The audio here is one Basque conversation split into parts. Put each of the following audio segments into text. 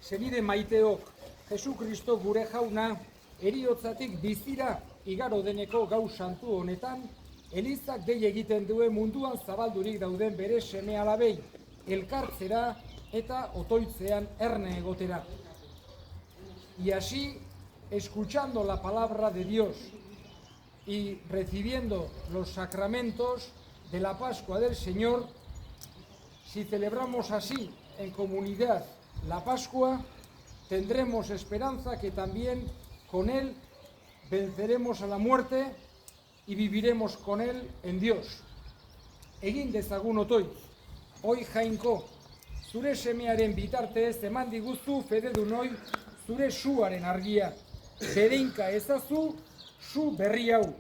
Senide maiteok, Jesu Kristo gure jauna, heriotzatik bizira igaro deneko gau santu honetan, Elizak dei egiten duen munduan zabaldurik dauden bere seme alabei, elkartzera eta otoitzean erne egotera. Y así, escuchando la palabra de Dios y recibiendo los sacramentos de la Pascua del Señor, si celebramos así en comunidad la Pascua, tendremos esperanza que también con Él venceremos a la muerte y viviremos con Él en Dios. Egin dezagun otoi, oi jainko, zure semearen bitartez eman diguzu fededunoi zure suaren argia. Bereinka ezazu su berri hau,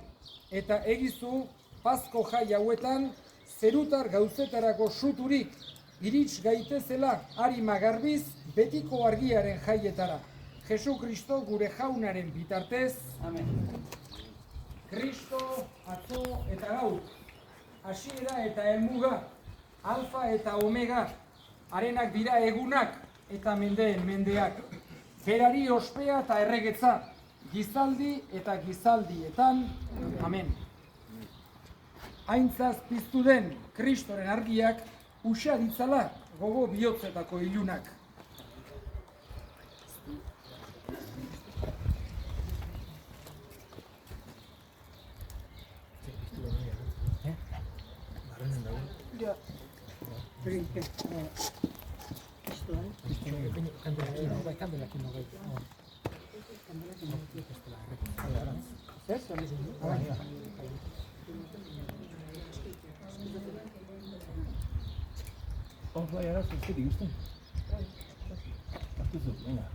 eta egizu Pasko jai hauetan zerutar gauzetarako suturik, irits gaitezela arima garbiz betiko argiaren jaietara. Jesu Kristo gure jaunaren bitartez. Amen. Kristo atzo eta gaur, hasiera eta helmuga, alfa eta omega, arenak dira egunak eta mendeen mendeak. Berari ospea eta erregetza, gizaldi eta gizaldietan. Amen. Aintzaz piztu den Kristoren argiak uxa ditzala gogo bihotzetako ilunak. Vamos a llegar a su sitio, ¿usted? Venga.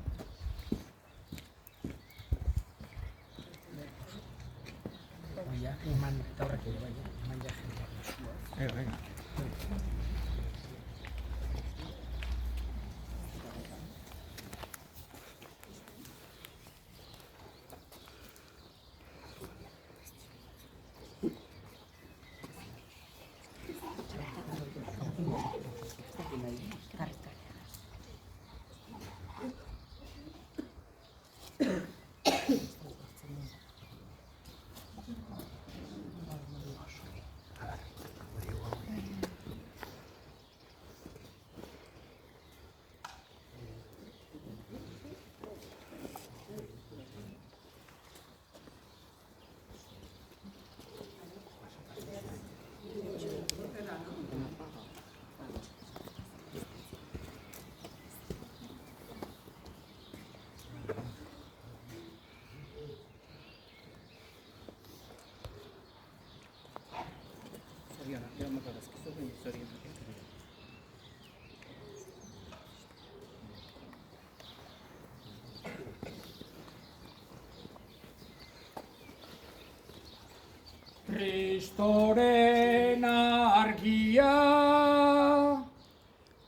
Ya, eman gaurrak ere bai, eman ja jendea. Venga. Kristoren argia,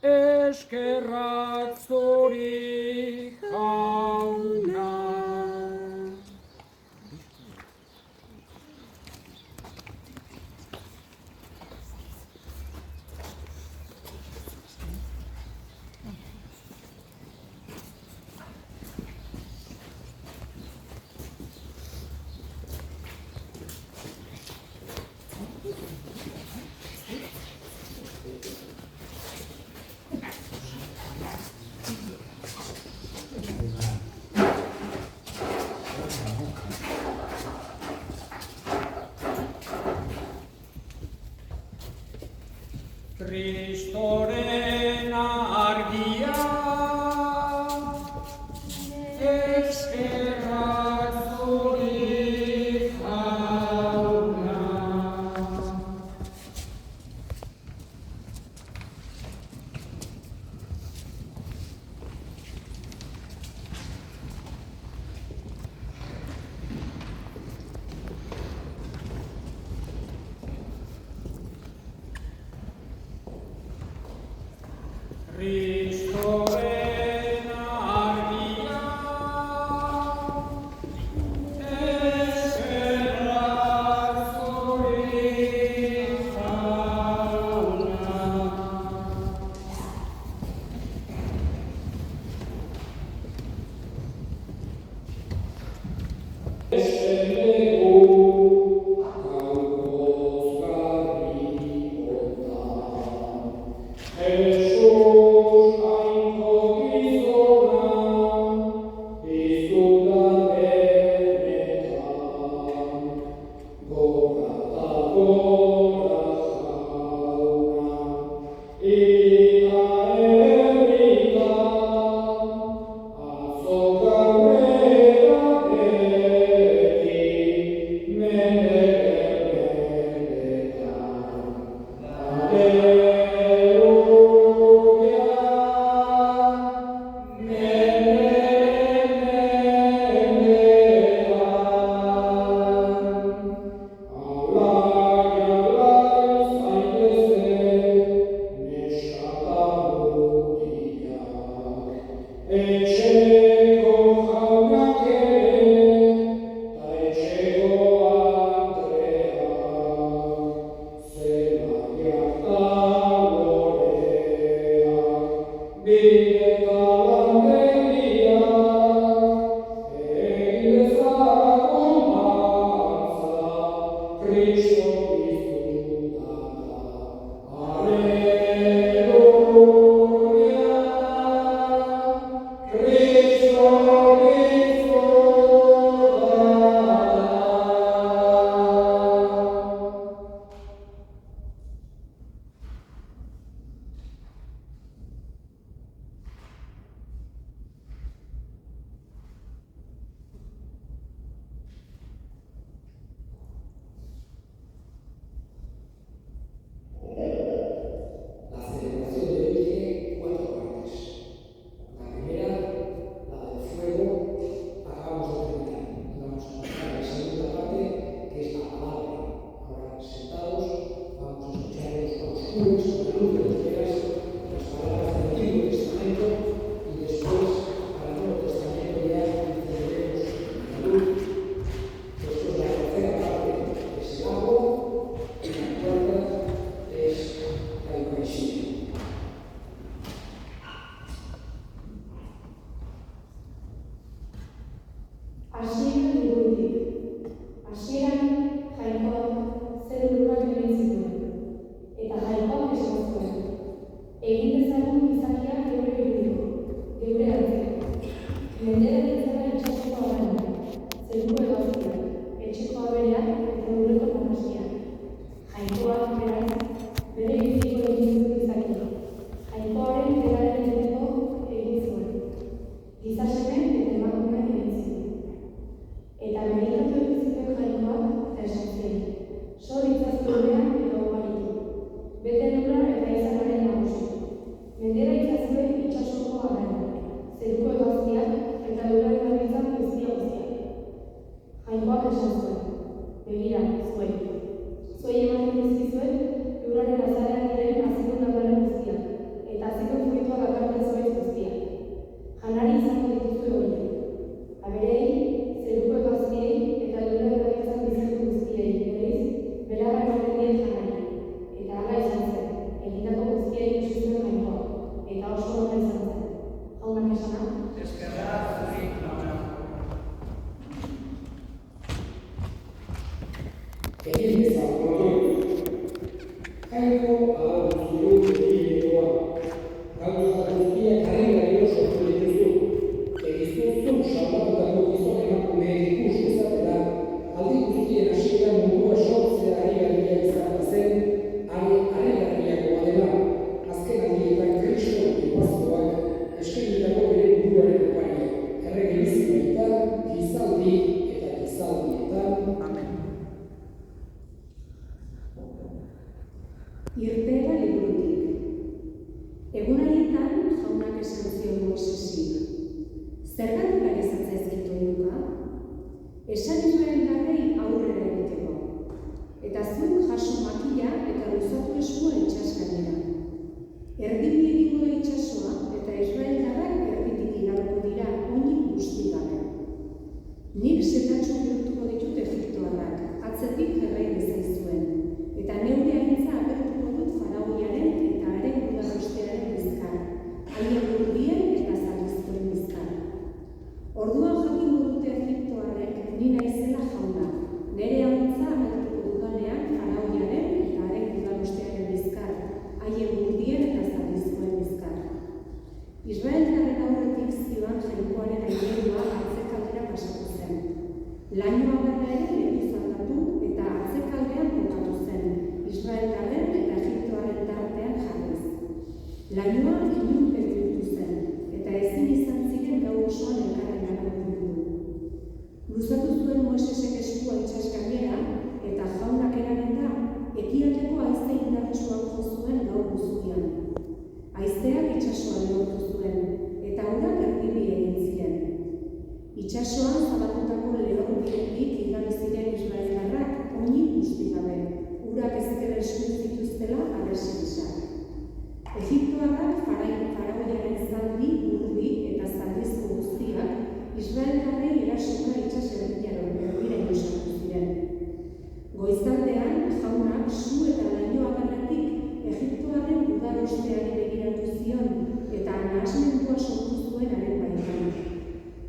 eskerrak zuri jauna. Kristoren argia, eskerrak zuri jauna. Kristoren argia, Orduan jakingo dute egiptoarrek ni naizela jauna, nere hauntza agertuko dudanean faraoiaren eta haren gudarostearen bizkar, haien gurdien eta zaldizkoen bizkar. Israeldarren aurretik zioan jainkoaren ainerua atzekaldera pasatu zen. Laino agerra ere lekuz aldatu eta atzekaldean kokatu zen, Israeldarren eta Egiptoaren tartean jarriz. Lainoa ilunpe bihurtu zen, eta ezin izan ziren gau osoan elkarren arabildu. Luzatu zuen Moisesek eskua itsas gainera, eta jaunak eragenda, ekialdeko haize indartsuak jo zuen gaur guztian. Haizeak itsasoa lehortu zuen, eta urak erdibi egin ziren. Itsasoan zabaltutako lehorbiretik igaro ziren israeldarrak oinik guzti gabe, urak ezker esku zituztela arresi gisa. Egiptoarrak faraoiaren zaldi, urdi eta zaldizko guztiak Israeldarrei erasoka itsas erdira sartu ziren. Goizaldean jaunak su eta lainoagarretik Egiptoarren gudarosteari begiratu zion eta nahasmendua sortu zuen haren baitan.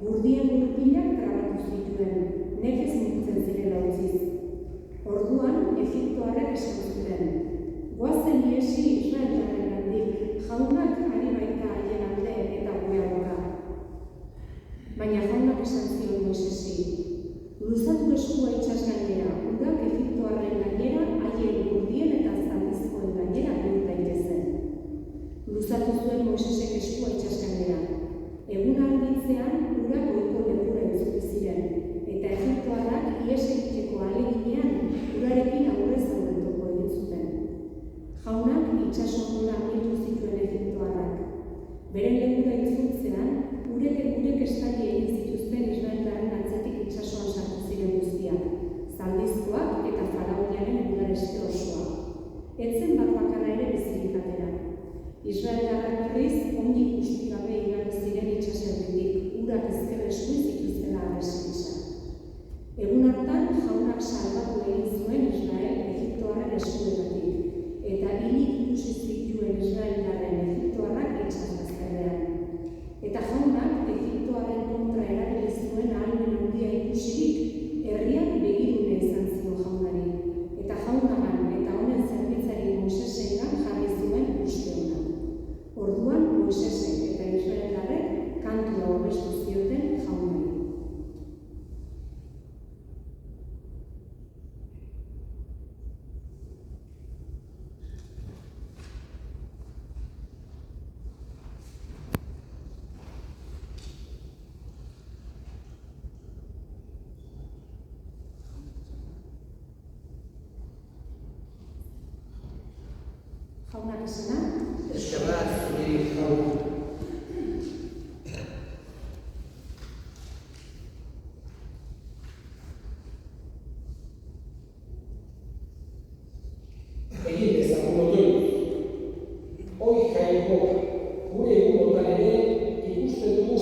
Gurdien gurpilak trabatu zituen, nekez nintzen zirela utziz. Orduan Egiptoarrak esan zuten, goazen iesi Israeldarren jaunak ari baita haien alde eta gure aurka. Baina jaunak esan zion Moisesi, luzatu eskua itsas gainera, urak Egiptoarren gainera, haien gurdien eta zaldizkoen gainera bihur daitezen. Luzatu zuen Moisesek eskua itsas gainera. Egun argitzean, urak ohiko lekura itzuli ziren, eta Egiptoarrak ihes egiteko ahaleginean urarekin aurrez aurretuko egin zuten. Jaunak itsasondura amildu zituen Egiptoarrak. Beren lekura itzultzean, urek estali egin zituzten Israeldarren atzetik itsasoan sartu ziren guztiak, zaldizkoak eta faraoiaren gudareste osoa. Etzen bat bakarra ere bizirik atera. Israeldarrak berriz oinik guzti gabe igaro ziren itsaserditik, urak ezker esku zituztela arresi gisa. Egun hartan jaunak salbatu egin zuen Israel Egiptoarren eskuetatik, eta hilik ikusi zituen Israeldarren Egiptoarrak itsasbazterrean. Eta jaunak Egiptoarren kontra erabili zuen ahalmen handia ikusirik, herriak begirune izan zion jaunari, eta jaunagan eta honen zerbitzari Moisesengan jarri zuen uste ona. Orduan Moisesek eta Israeldarrek kantua aurkeztu zioten jaunari. Jaunak esena? Eskerrak zuri jauna. Egin ezagun otoituz. Hoi jainko, gure egunotan ere ikusten dugu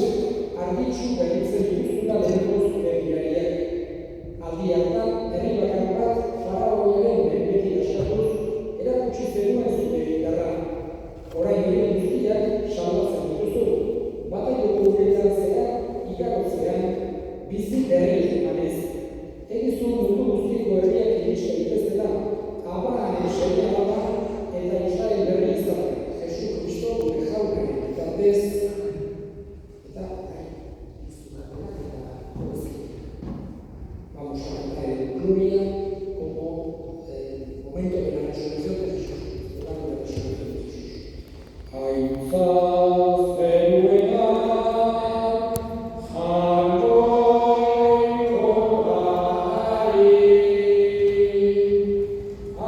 argitsu berritzen dituzuna lehenko zure birariak. Aldi hartan, herri bakar bat faraoiaren menpetik askatuz, erakutsi zenuen zure indarra. Orain ere guztiak salbatzen dituzu, batailoko urretan zera, igarotzean, bizi berri emanez. Egizu mundu guztiko herriak iriste dituzela, Abrahamen seme-alaba eta Israel berri izatea, Jesu Kristo gure jaunaren bitartez, eta vamos a cantar el Gloria como momento de la resurrección de Jesús, hablando de la resurrección de Jesús. Aintzaz beruetan, jangoiko gari,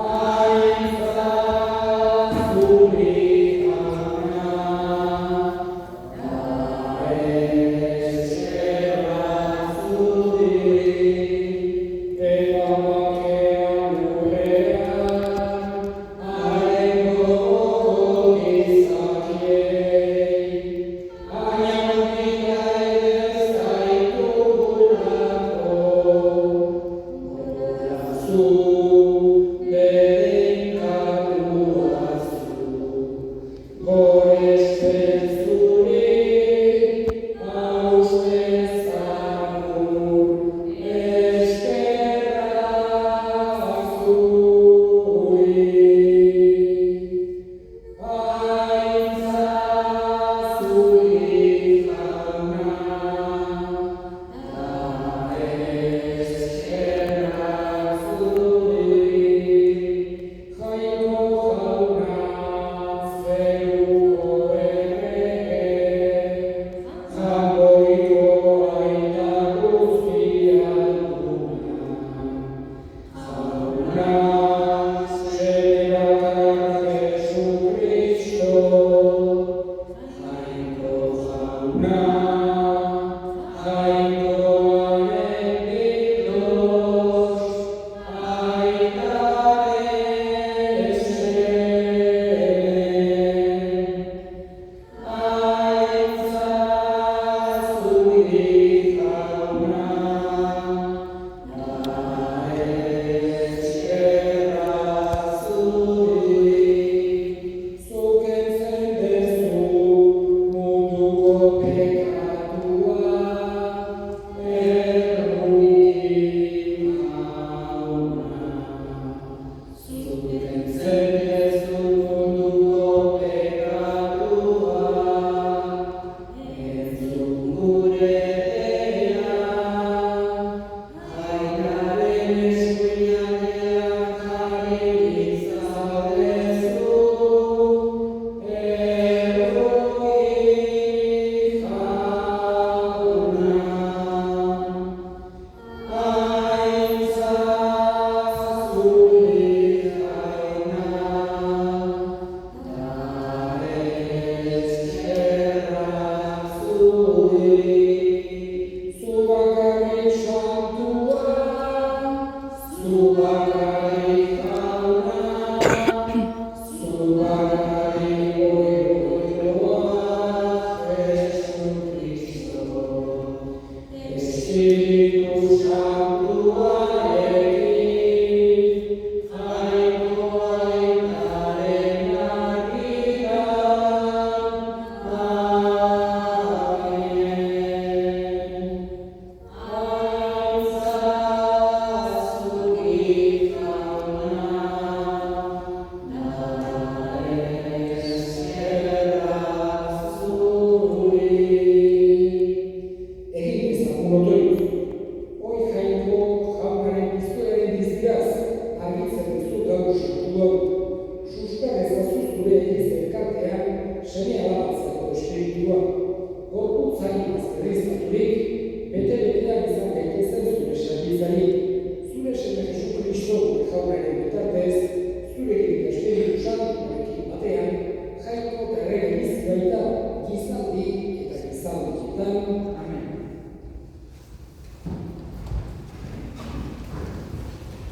aintzaz zuri gana, eskerrak zuri, eta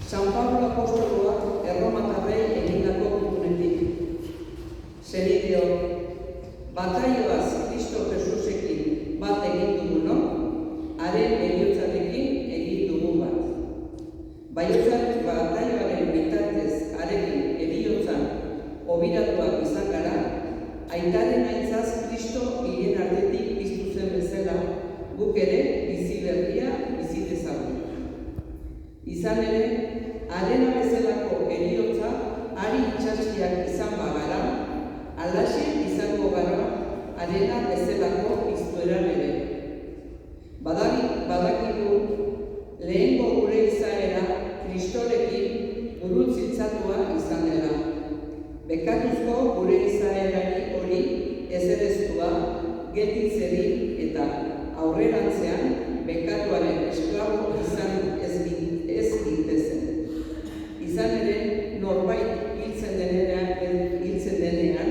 San Pablo apostoloak erromatarrei egindako gutunetik. Senideok, bataioaz Kristo Jesusekin bat egin dugunok, haren heriotzarekin egin dugun bat. Bataioaren bitartez harekin heriotzan obiratuak izan gara, aitaren aintzaz Kristo hilen artetik piztu zen bezala, guk ere bizi berria bizi dezagun. Izan ere, arena bezalako heriotza ari itxaskiak izan bagara, alaxe izango gara arena bezalako piztueran ere. Badakigu lehengo gure izaera Kristorekin gurutzitzatua izan dela. Bekatuzko gure izaerari hori ezereztua gelditzeri eta aurrerantzean bekatuaren esklabo izan ez gintezen. Izan ere, norbait hiltzen denean,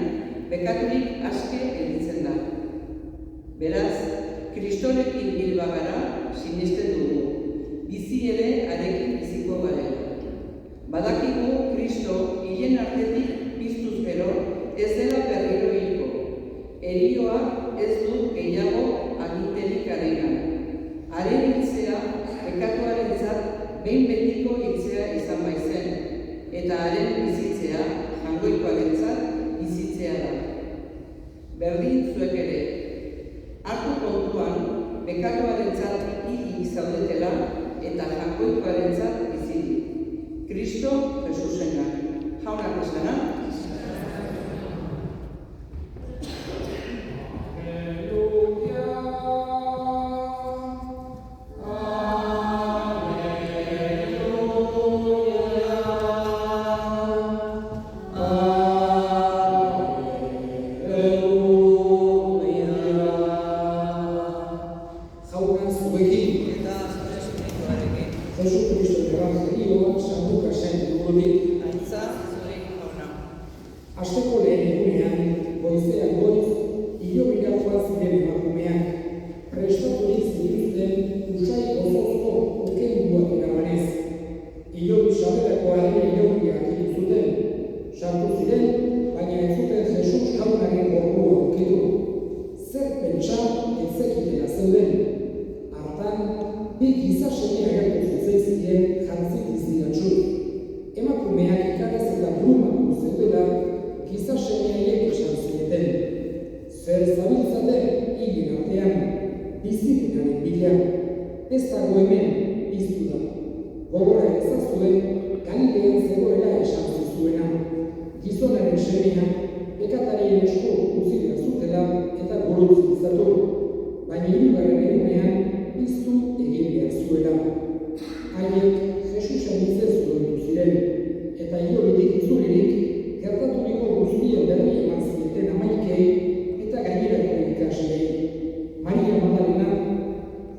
bekaturik aske gelditzen da. Beraz, Kristorekin hil bagara sinesten dugu, bizi ere harekin biziko garela. Badakigu Kristo hilen artetik piztuz gero ez dela berriro hilko. Herioak ez du gehiago aginterik harengan. Haren hiltzea bekatuarentzat behin betiko hiltzea izan baizen, eta haren bizitzea jangoikoarentzat bizitzea da. Berdin zuek ere, hartu kontuan bekatuarentzat hilik zaudetela eta jangoikoarentzat bizirik. Kristo Jesusengan. Jaunak esana? Asteko lehen egunean, goizean goiz, hilobirakoa ziren emakumeak, prestaturik zituzten usai gozozko ukenduak eramanez. Hilobi saberako hilobiak egin zuten, sartu ziren, baina ez zuten Jesus jaunaren gorpua aurkitu. Zer pentsa ez zekitela zeuden. Hartan, bi giza seme agertu zitzaizkien jantzi diziratsu. Emakumeak ikarez eta brumatu zeudela, giza semeaiek esan zieten. Zer zabiltzate hilen artean, bizipenaren bila. Ez dago hemen, piztu da. Gogora ezazuen, Galilean zegoela esan zizuena. Gizonaren semea, bekatarien esku utzi behar zutela eta gurutzizatu. Baina hirugarren egunean, piztu egin behar zuela. Haiek Jesusen hitzez duentu ziren, eta hilobitik itzulirik, gertaturiko guztien berri eman zieten amaikei eta gainerako ikaslei. Maria Magdalena,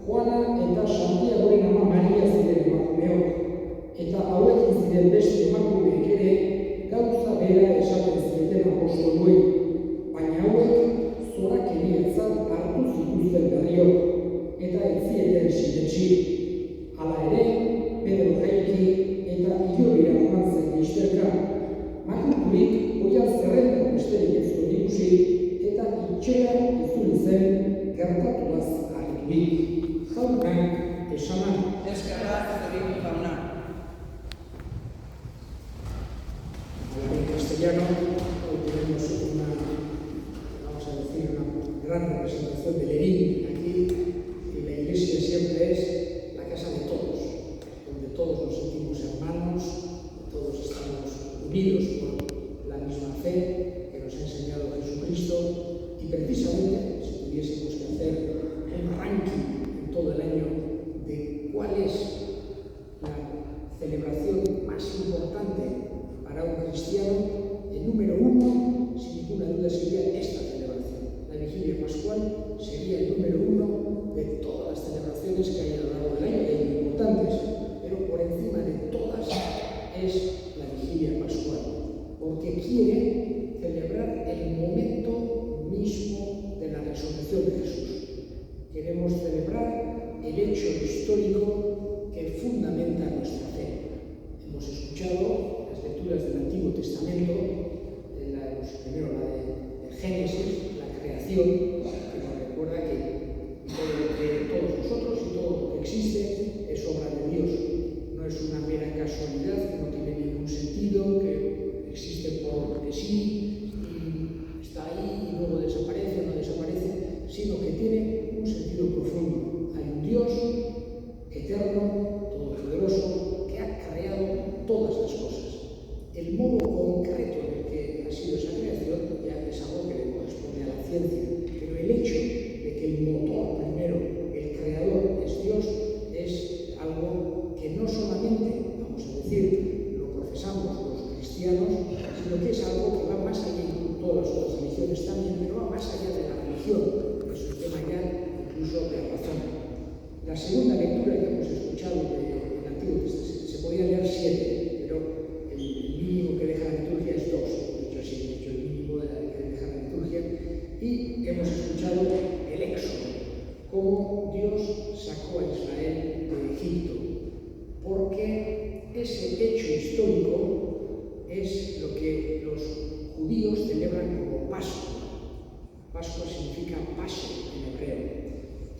Juana eta Santiagoren ama Maria ziren emakumeok, eta hauekin ziren beste emakumeek ere gauza bera esaten zieten apostoluei, baina hauek zorakeriatzat hartu zituzten berriok, eta ez zieten sinetsi. importante para un cristiano, el número uno, sin ninguna duda, sería esta celebración. La vigilia pascual sería el número uno de todas las celebraciones que hay a lo largo del año, que hay muy importantes, pero por encima de todas es la vigilia pascual, porque quiere celebrar el momento mismo de la resurrección de Jesús. Queremos celebrar el hecho histórico que fundamenta nuestra fe. Hemos escuchado las lecturas del Antiguo Testamento, primero la de Génesis, la creación, que nos recuerda que todos nosotros y todo lo que existe es obra de Dios. No es una mera casualidad que no tiene ningún sentido, que existe porque sí, y está ahí y luego desaparece o no desaparece, sino que tiene un sentido profundo. Hay un Dios eterno, todopoderoso, que ha creado todas las cosas. El modo concreto en el que ha sido esa creación ya es algo que le corresponde a la ciencia, pero el hecho de que el motor primero, el creador, es Dios, es algo que no solamente, vamos a decir, lo profesamos los cristianos, sino que es algo que va más allá, y todas las otras religiones también, pero va más allá de la religión, es un tema ya incluso de razón. La segunda lectura que hemos escuchado del Antiguo Testamento, se podía leer 7, pero el mínimo que deja la liturgia es 2, de hecho el mínimo de la que deja la liturgia, y hemos escuchado el Éxodo, cómo Dios sacó a Israel de Egipto, porque ese hecho histórico es lo que los judíos celebran como Pascua. Pascua significa paso en hebreo.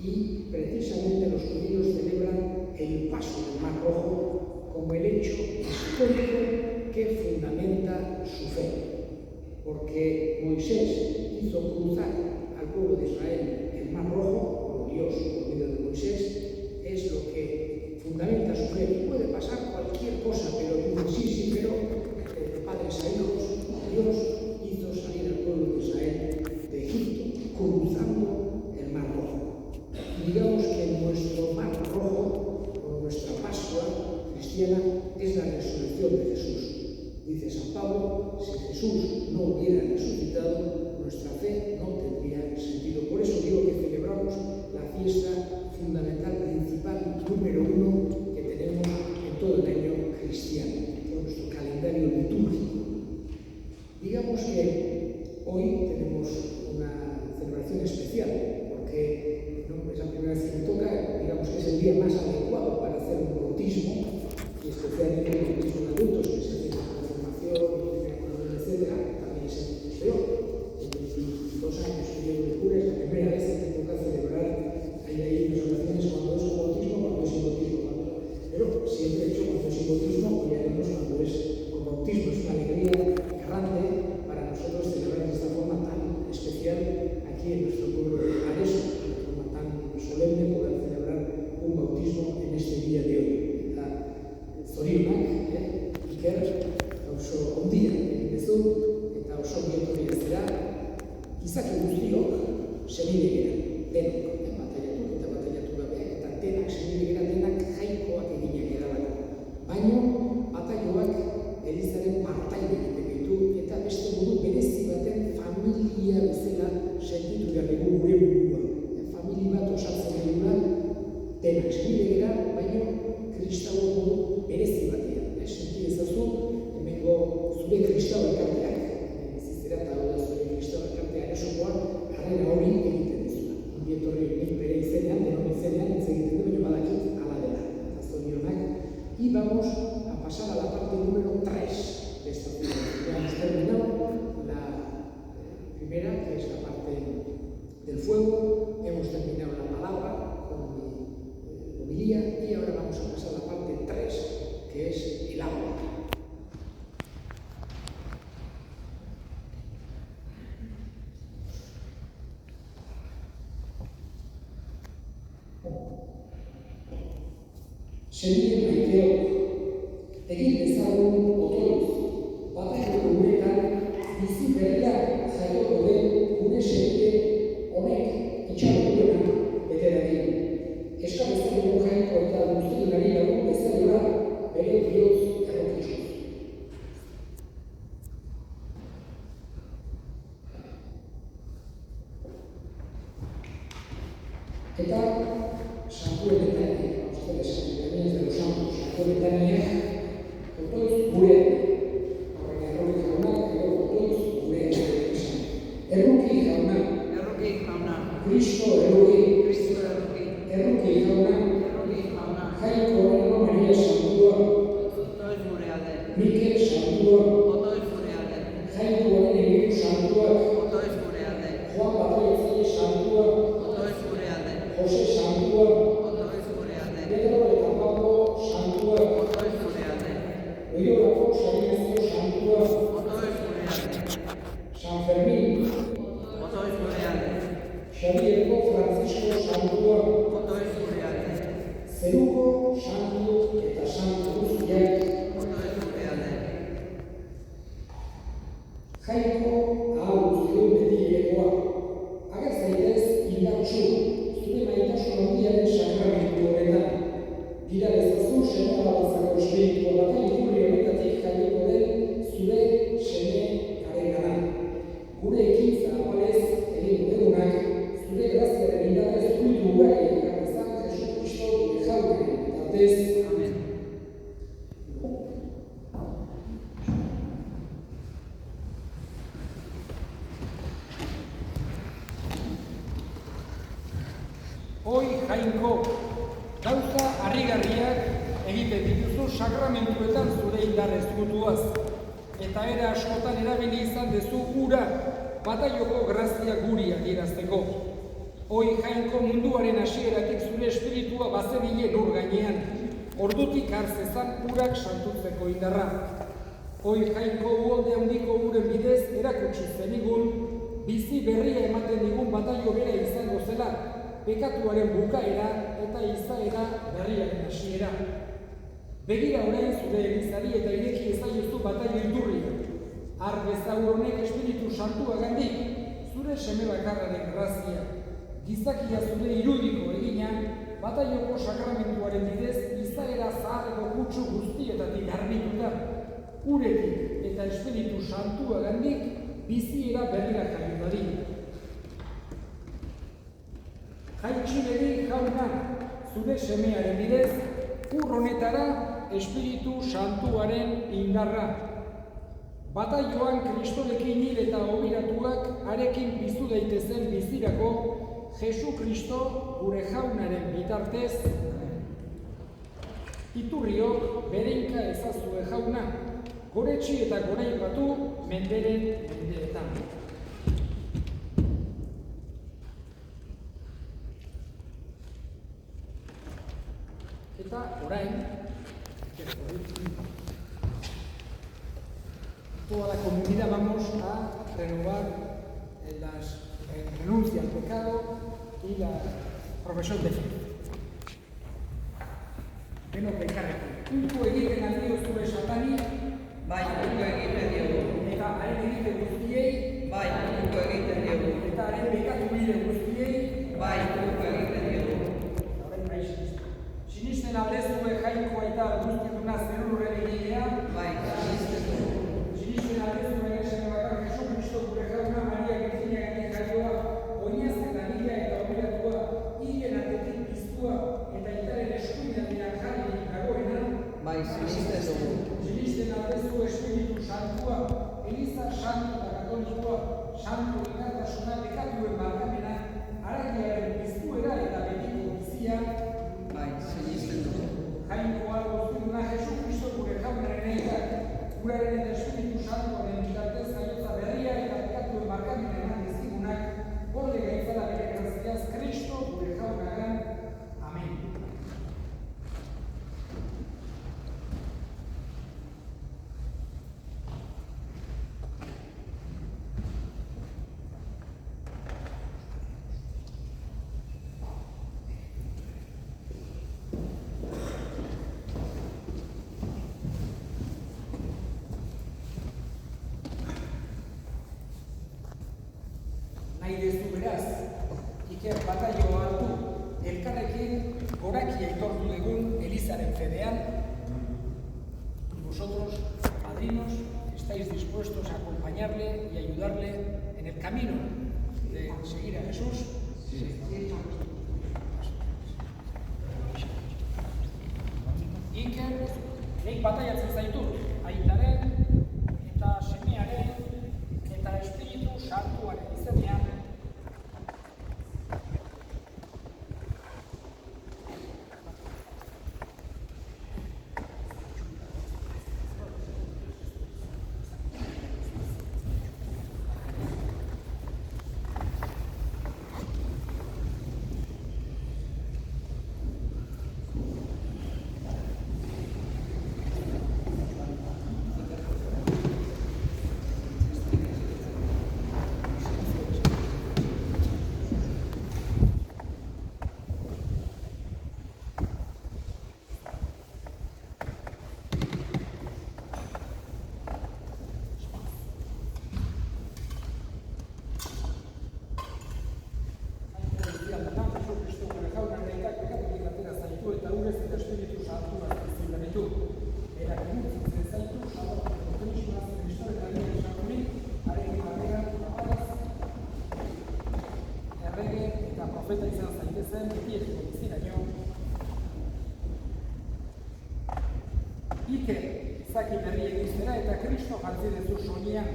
Y precisamente los judíos celebran el paso del Mar Rojo como el hecho histórico que fundamenta su fe. Porque Moisés hizo cruzar al pueblo de Israel el Mar Rojo, o Dios por medio de Moisés, es lo que fundamenta su fe. Y puede pasar cualquier cosa, pero sí, pero de padres a hijos, Dios hizo salir al pueblo de Israel de Egipto, cruzando el Mar Rojo. Digamos que nuestro Mar Rojo, o nuestra Pascua cristiana, es la resurrección de Jesús. Dice San Pablo, si Jesús no hubiera resucitado, nuestra fe no tendría sentido. Por eso digo que celebramos la fiesta fundamental, principal, número uno que tenemos en todo el año cristiano, en nuestro calendario litúrgico. Digamos que hoy tenemos una celebración especial, porque no es la primera vez que me toca, digamos que es el día más adecuado para hacer un bautismo, y especialmente el bautismo de adultos, que se hace con confirmación, etcétera, también es el peor. En 22 años que llevo de cura, es la primera vez que me toca celebrar, hay unas oraciones cuando es un bautismo, cuando es sin bautismo, pero siempre he hecho cuando es sin bautismo, y haremos cuando es con bautismo. Es una alegría grande para nosotros celebrar de esta forma tan especial aquí en nuestro pueblo de Areso, de forma tan solemne poder celebrar un bautismo en este día de hoy. Zorionak, Iker, oso ondia egin duzu, eta oso bietorri ez dira, izaki guztiok senide gera, denok, bataiatu eta bataiatu gabeak, eta denak senide gera, denak jaikoak eginak gara bako. Baina, bataioak Elizaren partaide egiten ditu, eta beste modu berezi baten familia bezala sentitu behar dugu gure burua. Familia bat osatzen dugula, denak senide gera, baina kristau modu berezi batean. Senti ezazu, hemengo zure kristau elkarteak, bizizera eta hau da zure kristau elkartea erosokoa, jarrera hori egiten dizula. Bietorri nik bere izenean, denon izenean, ez egiten du, baina badakit ala dela. Eta zorionak. Y vamos a pasar a la parte número 3 de esta primera. Ya hemos terminado la primera, que es la parte del fuego. Hemos terminado la palabra con mi homilía y ahora vamos a pasar a la parte 3, que es el agua. Senide maiteok, egin dezagun otoiz, bateko guretan bizi berriak jaioko den gure senide honek itxaron duena beteradin. Eskabezaren jaiko eta guztiunari lagun bezalera bere bihotz errokituz. betaniak, otoiz gure, horren erroki jaunak, otoiz gure esan. Erruki jauna, Kristo erruki, erruki jauna, Jaiko Eno Maria Santua, Mikel Santua, Jaiko Eno Santua, Juan Batallatzaile Santua, Jose Santua, Pedro eta Pablo Santua, Loiolako Sarinazio Santua, San Fermin, Xabierko Francisco Santua, Zeruko Santu eta Santu guztiak, Jaiko hau guztiun betilekoa, ager zaitez indartsu, zure maitasun handiaren sakramentu horretan. Dira bezazu seme alabazako espiritua baten iturri honetatik jaioko den zure seme harengana. Gure ekintza apalez egin dugunak, zure graziaren indarrez fruitu ugari ekarrezan Jesu Kristo gure jaunaren bitartez. Amen. Hoi Jainko, gauza harrigarriak egiten dituzu sakramentuetan zure indarrez gutuaz, eta era askotan erabili izan dezu ura bataioko grazia guri adierazteko. Hoi Jainko, munduaren hasieratik zure espiritua bazebilen ur gainean, ordutik hartzezan urak santutzeko indarra. Hoi Jainko, uholde handiko uren bidez erakutsi zenigun, bizi berria ematen digun bataio bera izango zela, pekatuaren bukaera eta izaera berriaren hasiera. Begira orain zure elizari eta ireki ezaiozu bataio iturria. Har bezaur honek Espiritu Santuagandik, zure seme bakarraren grazia. Gizakia zure irudiko egina, bataioko sakramentuaren bidez izaera zaharreko kutsu guztietatik garbituta. Uretik eta Espiritu Santuagandik biziera berrira jaio dadin. Jaitxilegi jauna, zure semearen bidez, ur honetara Espiritu Santuaren indarra. Bataioan Kristorekin hil eta obiratuak arekin bizu daitezen bizirako, Jesu Kristo gure jaunaren bitartez, iturriok bereinka ezazue jauna, goretsi eta goraipatu menderen mendeetan. Eta orain, toda la comunidad vamos a renovar la renuncia al pecado y la profesión de fe. Denok elkarrekin. Unko egiten aldio zure satani, Bai, unko egiten diogu. eta haren egite guztiei, Bai, unko egiten diogu. eta haren bekatu bide guztiei, Bai, unko egiten diogu. Sinisten aldezue Jainkoa eta guztietuna zerurren egilea, Bai, sinisten dugu. sinisten aldezue ere seme bakar Jesu Kristo gure jauna Maria Virginiagatik jaioa, oinaz eta nila eta oberatua, hilen atetik piztua eta itaren eskuinatean jarri dagoena, Bai, sinisten dugu. sinisten aldezue Espiritu Santua, Eliza Santu eta Katolikoa, Santu elkartasuna bekatuen barkamena, haragiaren piztuera eta betiko bizia, Bai, sinisten dugu. Jainkoa guztietuna Jesu Kristo gure jaunaren egak, uraren eta Espiritu Santuaren bitartez jaiotza berria eta bekatuen barkamena eman dizkigunak, gorde gaitzala bere graziaz Kristo gure jaunagan. Amen. Nahi dezu beraz, Iker bataioa hartu, elkarrekin gorakia aitortu dugun Elizaren fedean, vosotros, padrinos, estáis dispuestos a acompañarle y ayudarle en el camino de seguir a Jesús. Sí. Y Iker, nik bataiatzen zaitut, aitaren, eta semearen, eta Espiritu Santuaren izenean. Profeta izan zaitezen, betieteko biziraino. Iker, izaki berriek izera eta Kristo jartzen dezu soinean,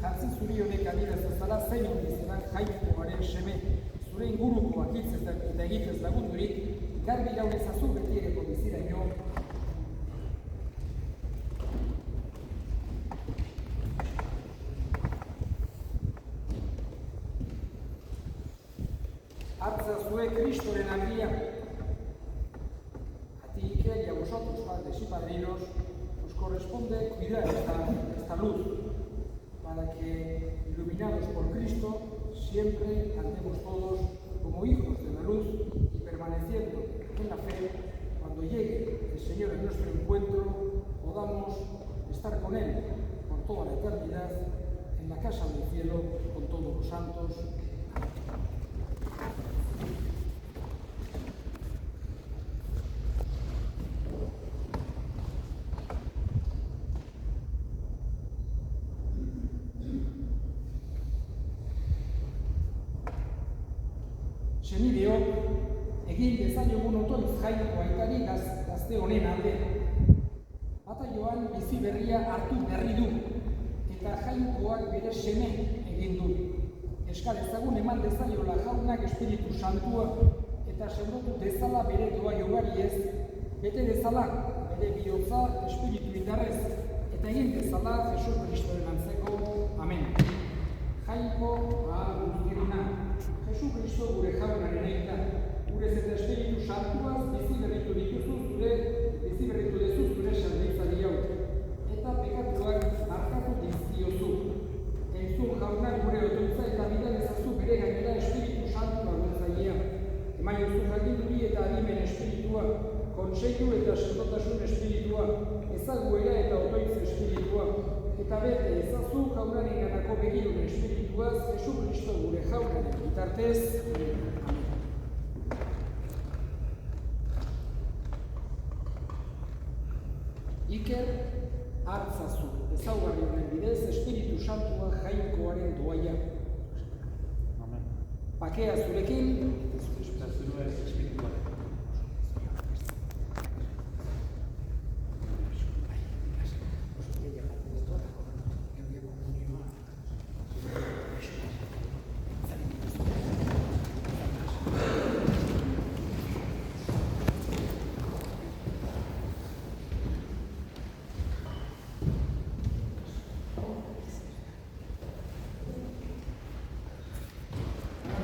jartzen zuri honek adierazazala zein hondizenak Jainkoaren seme, zure ingurukoak hitzez eta egitez lagundurik, garbi gaudezazu betieteko biziraino. Hartza zue Cristoren agia. A ti, Iker, y a vosotros, padres y padrinos, os corresponde cuidar esta luz, para que, iluminados por Cristo, siempre andemos todos como hijos de la luz y permaneciendo en la fe, cuando llegue el Señor en nuestro encuentro, podamos estar con Él por toda la eternidad, en la casa del cielo, con todos los santos. Senideok, egin dezaiogun otoiz Jainko aitari gazte honen alde. Bataioan bizi berria hartu berri du, eta Jainkoak bere seme egin du. Eskal ezagun eman dezaiola Jaunak Espiritu Santua, eta sendotu dezala bere doa jogari ez, bete dezala bere bihotza Espiritu indarrez, eta egin dezala Jesus Kristoren antzeko. Amen. Jainko ahal guztiruna. Jesu Kristo gure Jaunaren aita, gurez eta Espiritu Santuaz bizi berritu dezu zure salbeitzari hau, eta pekatuak markatu dizkiozu. Entzun Jaunak gure otoitza eta bidal ezazu bere gainera Espiritu Santu laguntzailea. Emaiozu jakinduri eta adimen espiritua, kontseilu eta sendotasun espiritua, ezaguera eta otoitz espiritua, eta bete ezazu Jaunaren ganako begirun espirituaz, Jesu Kristo gure Jaunaren bitartez. Amen. Iker, hartzazu, ezaugarri honen bidez, Espiritu Santua Jainkoaren doaia. Amen. Bakea zurekin, eta zure espirituaren.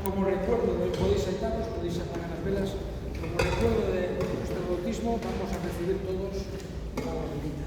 Como recuerdo, podéis sentaros, podéis apagar las velas. Como recuerdo de nuestro bautismo, vamos a recibir todos la agua bendita.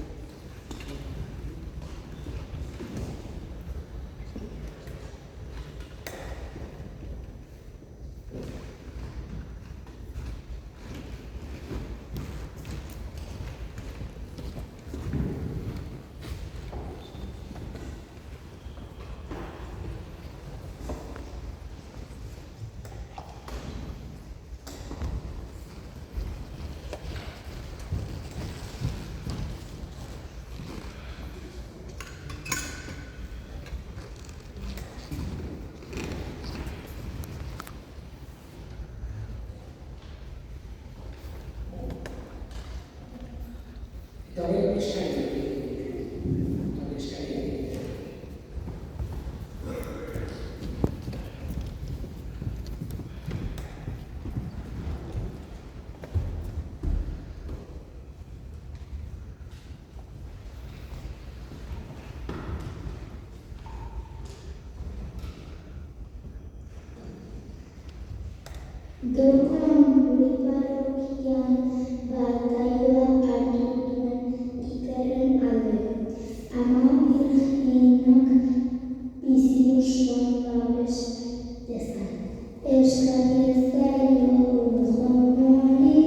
Eta horren eskari Gaurkoan gure parrokian bataioa hartu duen Ikerren alde. Ama Birgenak bizi osoan babes dezan. Eskari zaio jaunari.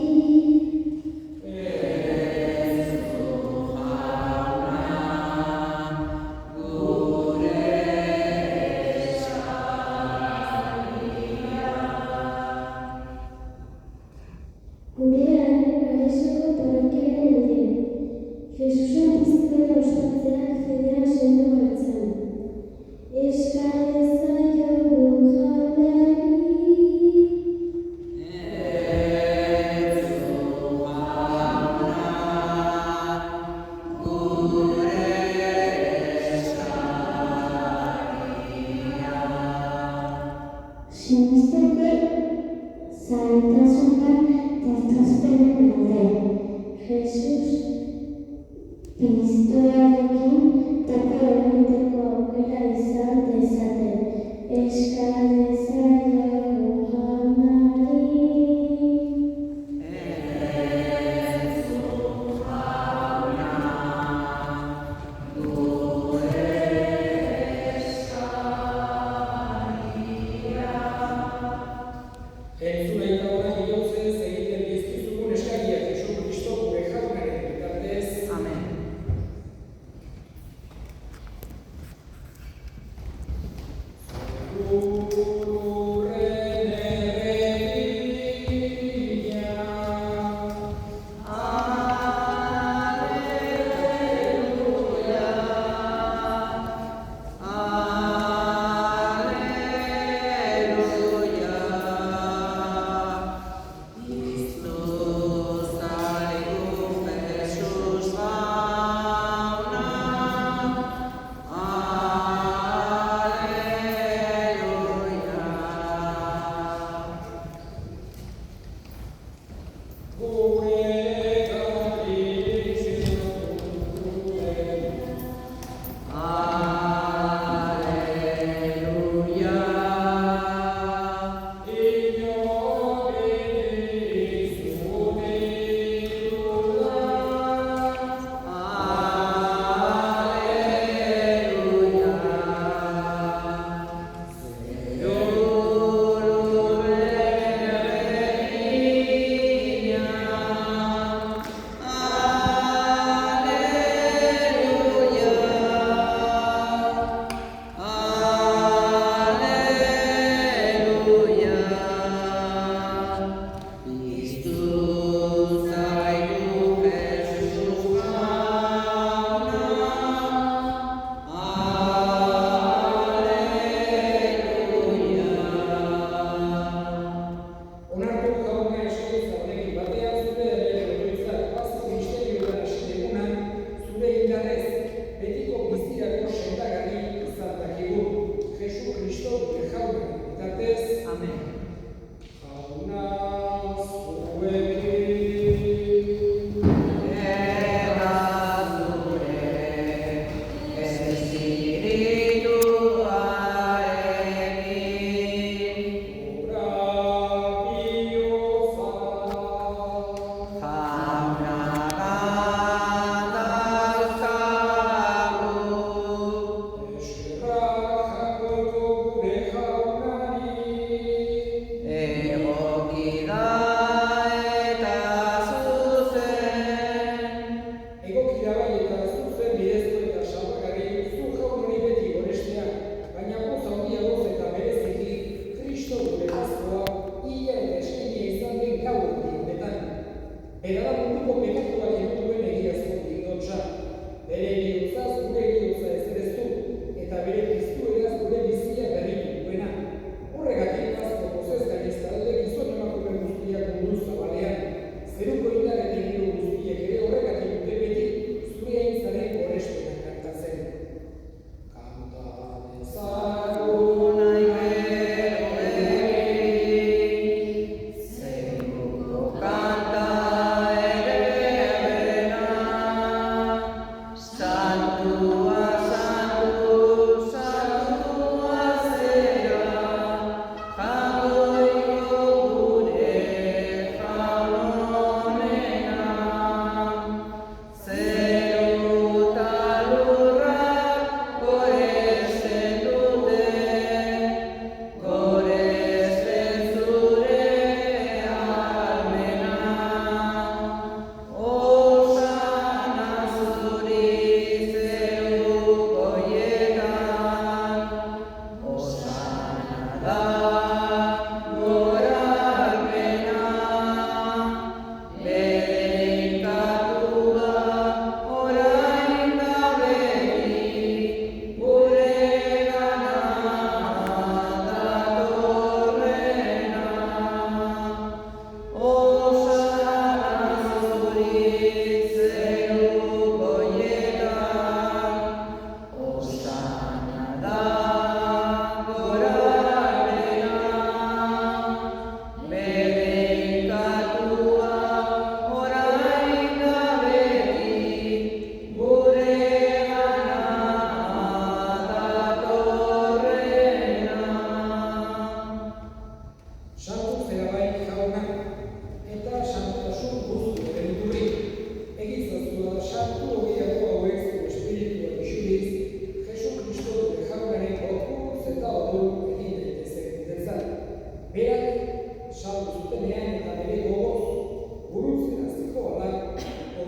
Gure aresoko parrokiaren alde. Jesusen bizitza ospatzeak fedea sendo hartzen. Eskari zaio jaunari. Sinesteke zaintasunak dastazpenen alde. Jesus Kristoarekin topo egiteko aukera izan dezaten. Eskar zaio jaunari. Entzun eta horren bihotzez egiten dizkizugun eskariak Jesu Kristo gure jaunaren bitartez. Amen. Gure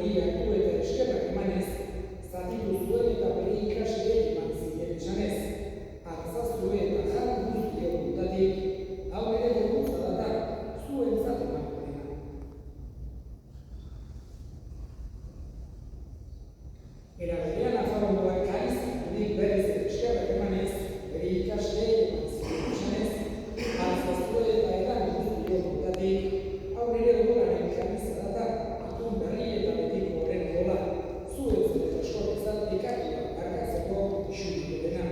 hori hartu eta eskerrak emanez, zatitu zuen eta bere ikasleei eman ziren esanez, hartzazue eta jan guztiok dutatik, hau ere gorputza da, zuentzat emango dena. Era berean Nafarroakoak kariz berriz eskerrak emanez, bere ikasleei eman ziren esanez, hartzazue eta edan guztiok dutatik, hau ere goraren karizza da, atun berri eta betiko horren gola, zuentzat eta eskoretzat ekatua argatzeko isuriko dena,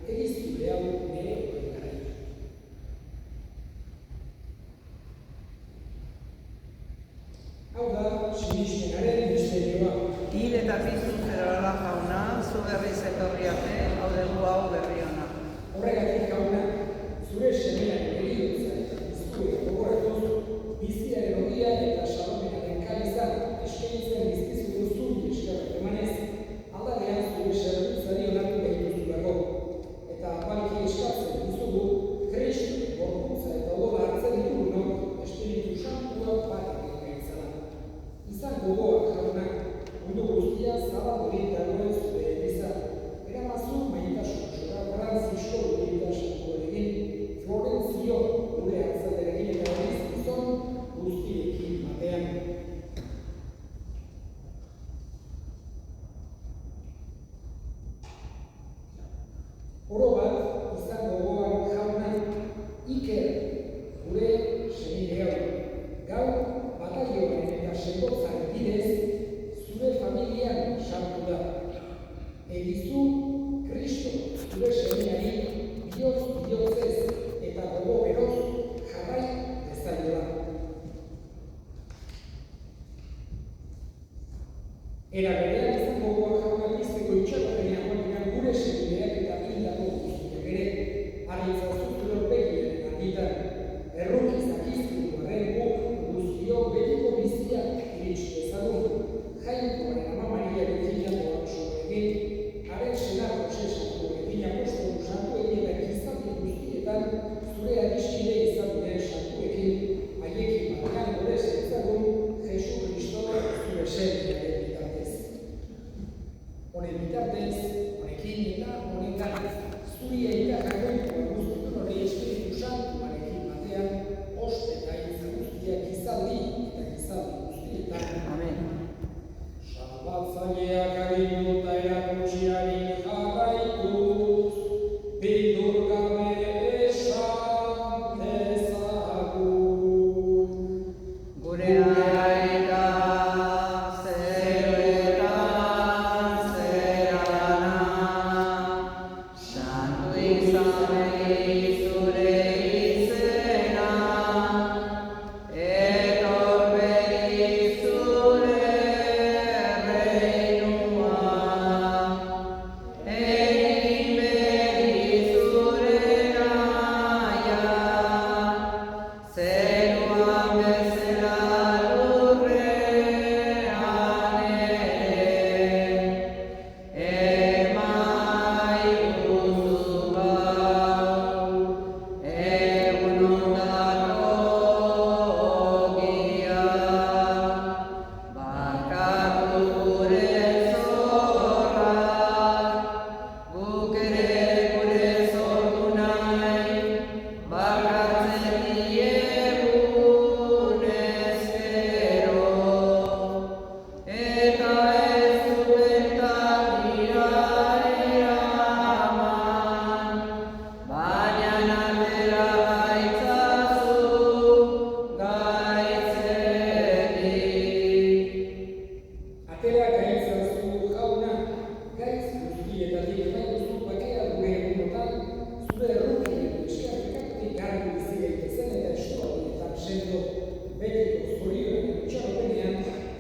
egiztu behar nire horretara. Hau da, sinismenaren misterioa. Hil eta piztu Zerola jauna, zu berriz etorri arte, hau dugu hau berri ona. Horregatik jauna, zure semearen heriotza eta piztu eta gogoratuz, biziaren ogia eta salomenaren kalizan eskaintzen dizkizuko zuri eskerrak emanez, aldarean zure zerbitzari onartu behituzulako. Eta balki eskatzen dizugu, Kristu, gorputza eta odola hartzen ditugunok, Espiritu Santua bat egin gaitzala. Izan gogoak jaunak, mundu guztia zabaldurik dagoen zure eliza, eramazu maitasun zora Francisco Urita Santuarekin, Florentzio gure hartzaterekin eta horiz gizon guztiekin batean. Oro bat, izan gogoan jaunak, Iker, gure senide hau, gaur batalioaren eta sendotzaren bidez, zure familian sartu da. Egizu, Kristo, zure semeari, bihotzez eta gogo beroz jarrai dezaiola. Era berean izan gogoak jaunak izteko itxaropenean guanean gure semideak eta hildako guztiak ere, harritzazu lorpegiaren argitan, errukizak izkiru arren guk guztio betiko biziak iritsi dezagun, Jainkoaren ama Mariaren hilako sorekin, haren senar Jose Santuarekin apostolu santuekin eta gizaki guztietan zure adiskide izan diren santuekin, haiekin batean gorez ezagun Jesu Kristo zure semidearen bitartez. Honen bitartez, honekin eta honetan, zuri eta jakoikoen guztitun hori Espiritu Santuarekin batean, oste eta hitza guztiak gizaldi eta gizaldi guztietan. Amen. Salbatzaileak agindu eta erakutsiari jarraituz, bildur gabe esan dezagun. Gure aita zeruetan zerana, santu izan begi zure izena, etor begi zure reinua, egin begi zure naia, zeruan bezala lurrean ere, emaiguzu gaur, egunondako ogia, barkatu gure zorrak, guk ere gure zordu nahi, barkatzen diegun ezkero, eta ez duetan dira eraman, baina atera gaitzazu gaitzetik. Atera gaitzazu jauna, gaitz guztietatik nahi duzu bakea gure egunotan, zure erruki edo eskarrikatik garbi bizi daitezen eta eskualdietan sendo, betiko zorioen itxaropenean,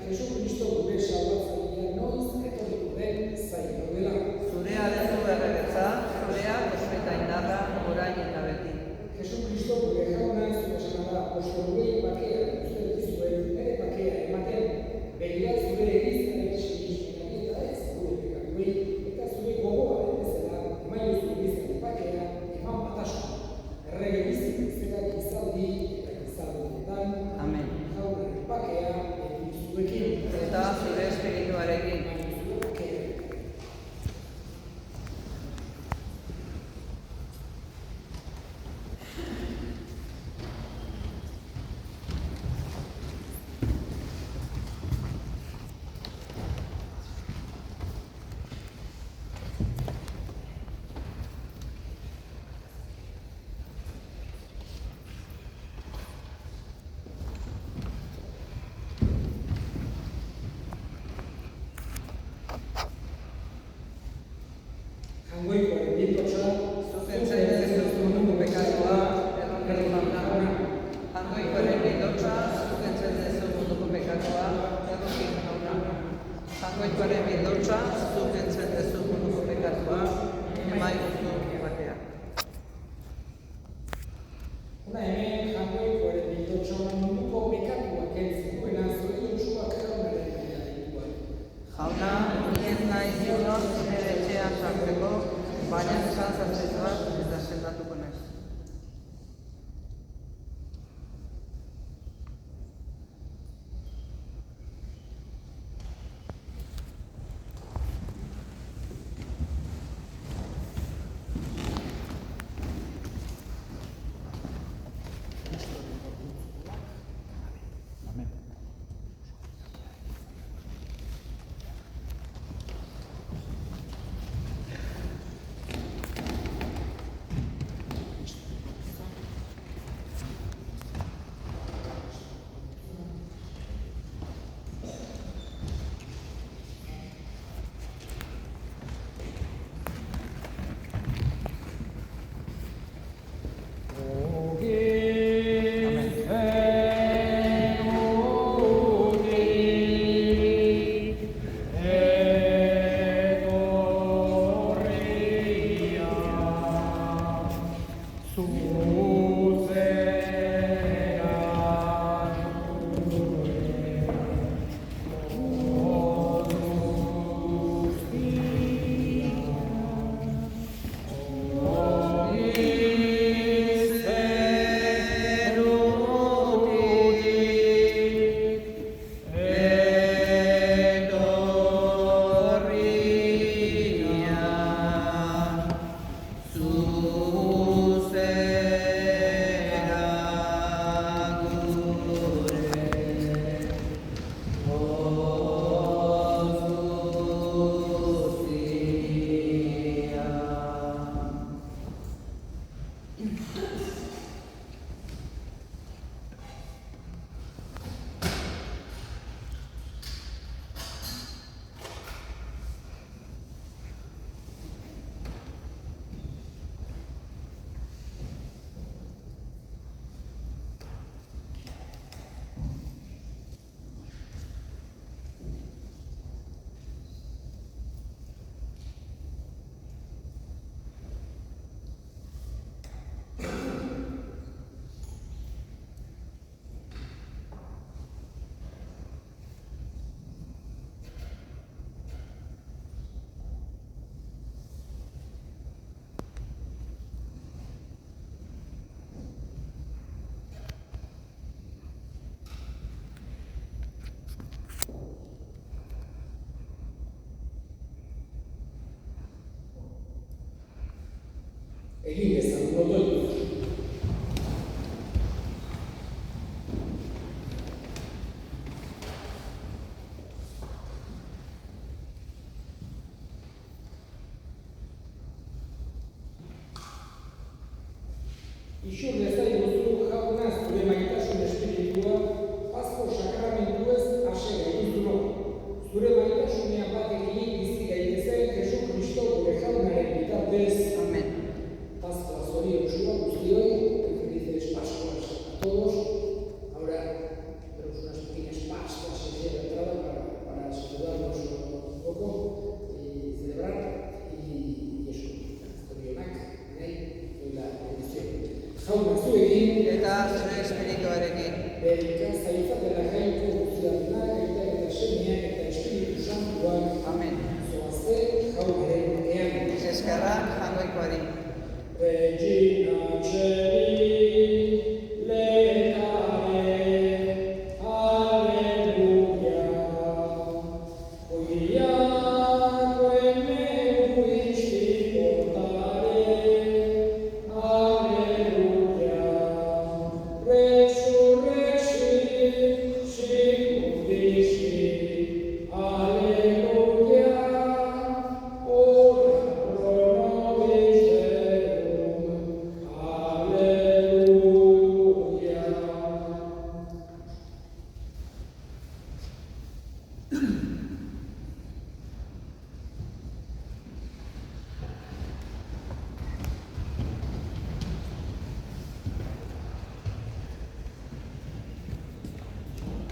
Jesu Kristo gure salbatzailea noiz etorriko den zain gaudela. Zurea dezu errebetza, zurea eta indarra, orain eta beti. Jesu Kristo gure jauna zure sanada apostoluei bakea, uste dizuen nire bakea ematen, begira zure egizaren Goituaren bildotza, zuk entzen dezu munduko pekatua, maiguzu batea. Hona hemen jainkoaren bildotxoan munduko pekatuak kentzen duena zure Josuak jaunaren dituak. Jauna, nien naiz inor nire etxean sartzeko, baina esan zartzetuak eta sendatuko naiz. Egin ezan gotoitu. Isun ezaiguzu jauna zure maitasun espiritua, Pasko sakramentuez ase gaituzuro. Zure maitasunean bat egin bizi gaitezen Jesu Kristo gure jaunaren bitartez. Amen. Pasko zoriontsua guztioi, felices Pascuas a todos. Ahora tenemos unas pequeñas Pascuas en la entrada para saludarnos un poco y celebrar y eso, zorionak, y la bendición. Jauna zuekin, Eta zure espirituarekin. zaitza dela jainko guztiak